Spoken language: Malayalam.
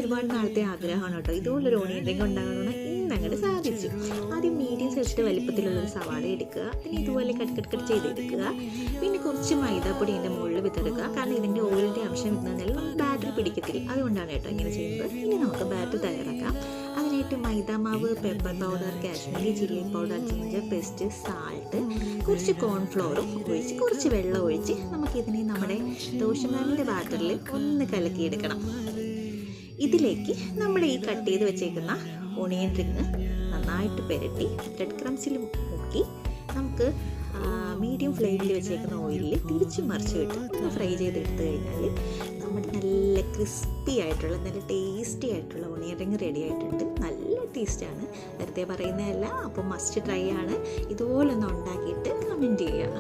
ഒരുപാട് നാളത്തെ ആഗ്രഹമാണ് കേട്ടോ ഇതുപോലൊരു ഓണിയൻ റിംഗ് ഉണ്ടാകണമെന്ന് ഇന്നങ്ങോട്ട് സാധിച്ചു. ആദ്യം മീഡിയം സൈസിൻ്റെ വലിപ്പത്തിലുള്ളൊരു സവാള എടുക്കുക, പിന്നെ ഇതുപോലെ കട്ട് ചെയ്തെടുക്കുക. പിന്നെ കുറച്ച് മൈദാപ്പൊടി ഇതിൻ്റെ മുകളിൽ വിത്തെടുക്കുക, കാരണം ഇതിൻ്റെ ഓയിലിൻ്റെ അംശം വിത്തുന്നതിൽ നമുക്ക് ബാറ്ററി പിടിക്കത്തില്ല, അതുകൊണ്ടാണ് കേട്ടോ ഇങ്ങനെ ചെയ്യുന്നത്. ഇനി നമുക്ക് ബാറ്റർ തയ്യാറാക്കാം. അതിനായിട്ട് മൈദാമാവ്, pepper powder, Kashmiri chilli powder, ginger paste, salt, കുറച്ച് കോൺഫ്ലോറും ഒഴിച്ച് കുറച്ച് വെള്ളം ഒഴിച്ച് നമുക്കിതിനെ നമ്മുടെ ദോശമാവിൻ്റെ ബാറ്ററിൽ ഒന്ന് കലക്കിയെടുക്കണം. ഇതിലേക്ക് നമ്മൾ ഈ കട്ട് ചെയ്ത് വെച്ചേക്കുന്ന ഓണിയൻ റിങ് നന്നായിട്ട് പുരട്ടി ബ്രെഡ് ക്രംസിൽ മുക്കി നമുക്ക് മീഡിയം ഫ്ലെയിമിൽ വെച്ചേക്കുന്ന ഓയിലിൽ തിരിച്ച് മറിച്ച് വിട്ട് ഒന്ന് ഫ്രൈ ചെയ്തെടുത്ത് കഴിഞ്ഞാൽ നമ്മുടെ നല്ല ക്രിസ്പി ആയിട്ടുള്ള നല്ല ടേസ്റ്റി ആയിട്ടുള്ള ഓണിയൻ റിങ് റെഡി ആയിട്ടുണ്ട്. നല്ല ടേസ്റ്റാണ്, വെറുതെ പറയുന്നതല്ല. അപ്പോൾ മസ്റ്റ് ട്രൈ ആണ്. ഇതുപോലൊന്ന് ഉണ്ടാക്കിയിട്ട് കമൻറ്റ് ചെയ്യുക.